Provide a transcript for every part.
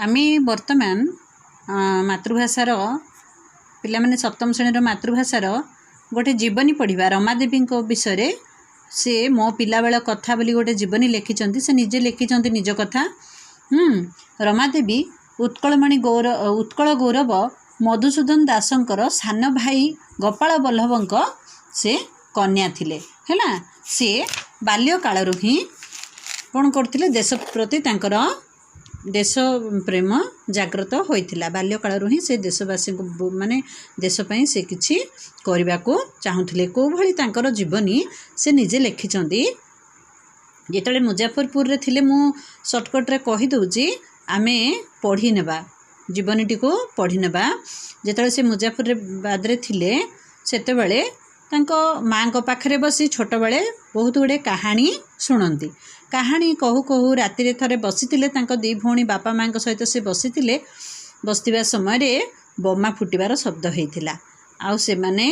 आमे वर्तमान मातृभाषार पिलामाने सप्तम श्रेणी मातृभाषार गोटे जीवनी पढ़ा रमादेवी विषय से मो पिला बेल कथा बोली गोटे जीवनी लिखिं से निजे लिखिं निज कथा। रमादेवी उत्कलमणि उत्कल गौरव मधुसूदन दासंकर सान भाई गोपाल बल्लभ से कन्या थिले हैला। से बाल्य कालरू ही कौन करथिले देश प्रति तांकर देश प्रेम जागृत होइथिला। बाल्य कालरू ही से देशवासी माने देश पई से किछि करबा को चाहुथिले। को भली तांकर जीवनी से निजे लिखिचंदी। जेतले मुजफ्फरपुर रे थिले मु शॉर्टकट रे कहि दउची आमे पढ़ी नेबा जीवनीटी को पढ़ी नेबा। जेतले से मुजफ्फरबाद रे थिले सेते बेले तांको माँ को पाखरे बसी छोट बेले बहुत गुड़े कहानी शुणती। कहानी कहू कहू राति रे थरे बसीतिले तांको दी भौणी बापा माँ सहित से बसीतिले। बसतिबा समय रे बोमा फुटिबार शब्द होइथिला। आउ से माने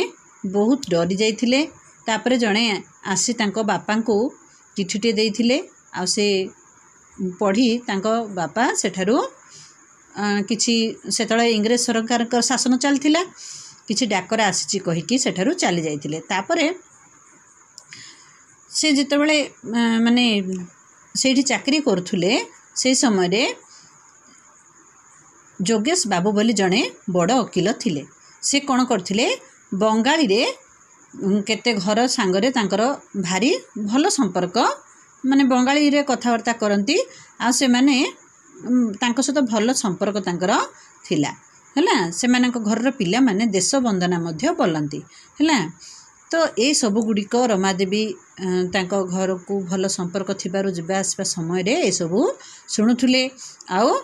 बहुत डरी जाइथिले। तापरे जणे आसी तांको बापा को चिठीटे देइथिले। आउ से पढ़ी तांको बापा सेठारु किछि सेतळे इंग्रेज सरकार शासन चलथिला। किछि डाकर आसीची कहिकी सेठारु चली जाइथिले। तापरे से जेतेबेले माने सेठी चाकरी करुथुले से समय रे जोगेश बाबू बोली जणे बड़ वकील थिले। से कोन करथिले बंगाली रे केते घर सांगरे तांकर भारी भल संपर्क माने बंगाली रे कथावार्ता करंती। आ से माने तांको सहित भल संपर्क तांकर थिला हैला। से मानक घर पिला माने देश वंदना मध्य बोलंती हैला। तो ए सब गुड़िक रमादेवी तांको घर को भल संपर्क थिबारु जिबा आसबा समय रे ए सब शुणुथुले। आउ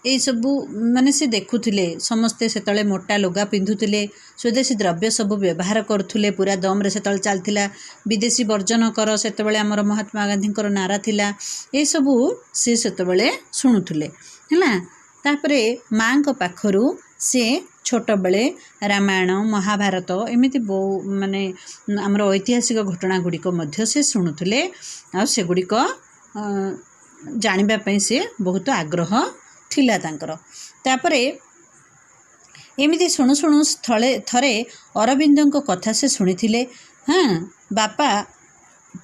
ए सब माने से देखुथिले समस्ते सेतले मोटा लुगा पिंधुथिले। स्वदेशी द्रव्य सब व्यवहार करुथिले। पूरा दम रे सेतले चलथिला विदेशी वर्जन कर सेतबेले हमर महात्मा गांधी नारा थिला। ए सब से सेतबेले शुणुथिले हैला। तापरे माँ को पाखरु से छोट बेले रामायण महाभारत एमिति बहु माने हमर ऐतिहासिक घटना गुड़िक मध्य से शुणुथिले। आ से गुड़िक जानिबा पई से बहुत आग्रह थिला तांकर। तापरे एमिति शुणु शुणु थरे अरविंदों को कथा से शुणिथिले। हाँ बापा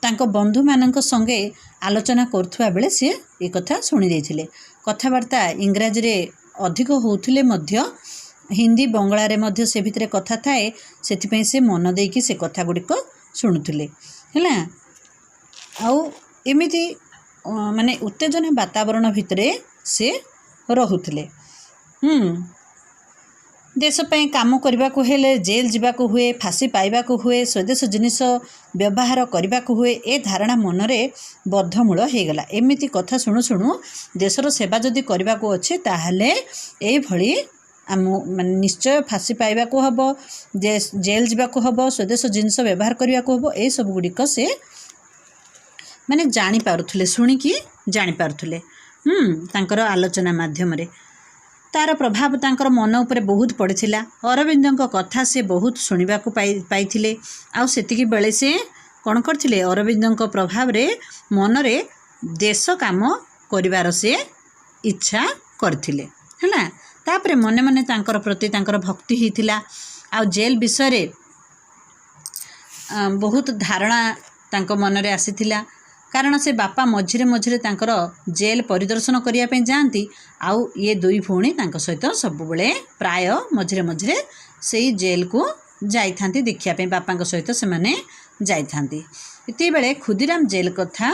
तांको बंधु मानक संगे आलोचना करथुआ बेले से ए कथा शुणी देथिले। कथावार्ता इंग्राजी रे अधिक होउथिले मध्य हिंदी बंगला रे मध्य से भितरे कथा थाए। सेथिपई से मन देकी से कथा गुड़िक शुणुथिले हैला। आउ एमिति माने उत्तेजना वातावरण भितरे से रहुथिले। देश पे काम करने को हेले जेल जावाक हुए फांसी पाइबाक हुए स्वदेश जिनिस व्यवहार करने को हुए ए धारणा मनरे बद्धमूल हो गला। एमिति कथा शुणु शुणु देशर सेवा जदि करने को अच्छे ताहले ए भली आम निश्चय फांसी पाइबाक हम जेल जावाक हम स्वदेश जिनिस व्यवहार करने को हम ए सब गुड़िक से माने जानी पारुथुले शुणिकी जानी पारुथुले तांकर आलोचना माध्यम रे। तार प्रभाव तांकर मन उपरे बहुत पड़िथिला। अरविंदों कथा से बहुत शुणा पाइथिले। आउ सेतिकी बेले से कौन करथिले अरविंदों प्रभाव रे मन रे देश काम करिवार से इच्छा करथिले हैला। तापरे मने मने तांकर प्रति तांकर भक्ति हिथिला। आउ जेल विषय रे बहुत धारणा तांको मन रे आसीथिला। कारण से बापा मझिरे मझिरे तांकर जेल परिदर्शन करिया पे जाती। आउ ये दुई भौणी तांको सहित सब बेले प्राय मझिरे मझिरे सेई जेल को जाई थांती देखिया पे बापा सहित से माने जाई थांती। इति बेले खुदीराम जेल कथा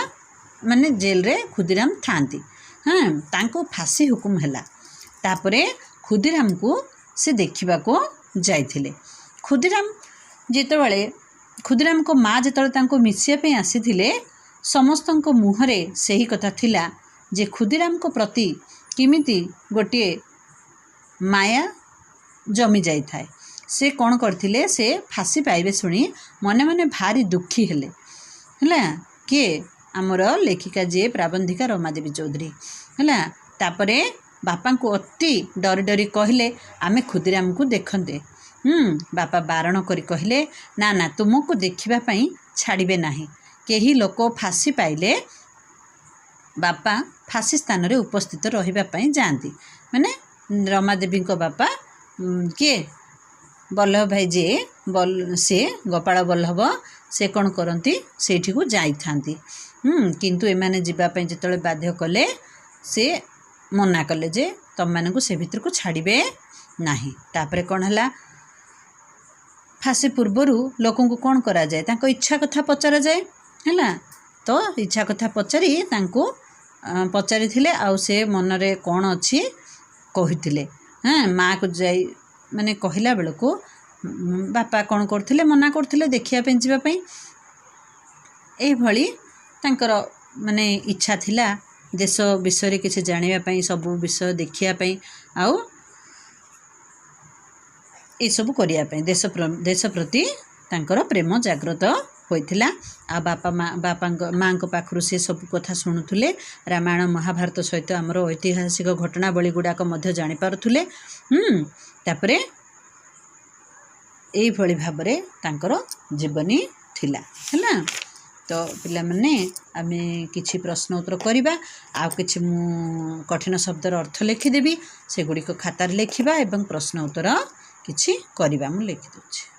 माने जेल रे खुदीराम थांती। हाँ तांको फांसी हुकुम हैला। तापरे खुदीराम को से देखिबा को जाइथिले। खुदीराम जेतेबेले खुदीराम को माँ जेतेबेले तांको मिसिया पे आसीथिले समस्तों मुहरे से ही कथा थिला जे खुदीराम को प्रति किमिति गोटे माया जमी जाई थाए। से कौन करथिले से फांसी पाइबे शुणी मने मने भारी दुखी हेले हैला। किए आमर लेखिका जे प्राबंधिका रमादेवी चौधरी हैला। तापरे बापा को अति डरी डरी कहले आमे खुदीराम को देखंते। बापा बारण करी कहले ना ना तुमको देखिबा पई छाड़िबे नाही। केही लोक फांसी पाइले बापा ଫାଶୀ ସ୍ଥାନରେ ଉପସ୍ଥିତ ରହିବା ପାଇଁ ଯାଆନ୍ତି। ମାନେ ରମାଦେବୀଙ୍କ ବାପା କିଏ ବଲ୍ଲଭ ଭାଇ ଯିଏ ସେ ଗୋପାଳ ବଲ୍ଲଭ ସେ କ'ଣ କରନ୍ତି ସେଇଠିକୁ ଯାଇଥାନ୍ତି। କିନ୍ତୁ ଏମାନେ ଯିବା ପାଇଁ ଯେତେବେଳେ ବାଧ୍ୟ କଲେ ସେ ମନା କଲେ ଯେ ତମମାନଙ୍କୁ ସେ ଭିତରକୁ ଛାଡ଼ିବେ ନାହିଁ। ତାପରେ କ'ଣ ହେଲା, ଫାଶୀ ପୂର୍ବରୁ ଲୋକଙ୍କୁ କ'ଣ କରାଯାଏ, ତାଙ୍କ ଇଚ୍ଛା କଥା ପଚରାଯାଏ ହେଲା। ତ ଇଚ୍ଛା କଥା ପଚାରି ତାଙ୍କୁ ପଚାରିଥିଲେ, ଆଉ ସେ ମନରେ କ'ଣ ଅଛି କହିଥିଲେ। ମାଆକୁ ଯାଇ ମାନେ କହିଲା ବେଳକୁ ବାପା କ'ଣ କରୁଥିଲେ, ମନା କରୁଥିଲେ ଦେଖିବା ପାଇଁ ଯିବା ପାଇଁ। ଏଇଭଳି ତାଙ୍କର ମାନେ ଇଚ୍ଛା ଥିଲା ଦେଶ ବିଷୟରେ କିଛି ଜାଣିବା ପାଇଁ, ସବୁ ବିଷୟ ଦେଖିବା ପାଇଁ, ଆଉ ଏସବୁ କରିବା ପାଇଁ ଦେଶ ପ୍ରତି ତାଙ୍କର ପ୍ରେମ ଜାଗ୍ରତ ହୋଇଥିଲା। ଆଉ ମାଆଙ୍କ ପାଖରୁ ସେ ସବୁ କଥା ଶୁଣୁଥିଲେ। ରାମାୟଣ ମହାଭାରତ ସହିତ ଆମର ଐତିହାସିକ ଘଟଣାବଳୀ ଗୁଡ଼ାକ ମଧ୍ୟ ଜାଣିପାରୁଥିଲେ। ତାପରେ ଏଇଭଳି ଭାବରେ ତାଙ୍କର ଜୀବନୀ ଥିଲା ହେଲା। ତ ପିଲାମାନେ ଆମେ କିଛି ପ୍ରଶ୍ନ ଉତ୍ତର କରିବା, ଆଉ କିଛି ମୁଁ କଠିନ ଶବ୍ଦର ଅର୍ଥ ଲେଖିଦେବି, ସେଗୁଡ଼ିକ ଖାତାରେ ଲେଖିବା ଏବଂ ପ୍ରଶ୍ନ ଉତ୍ତର କିଛି କରିବା। ମୁଁ ଲେଖିଦେଉଛି।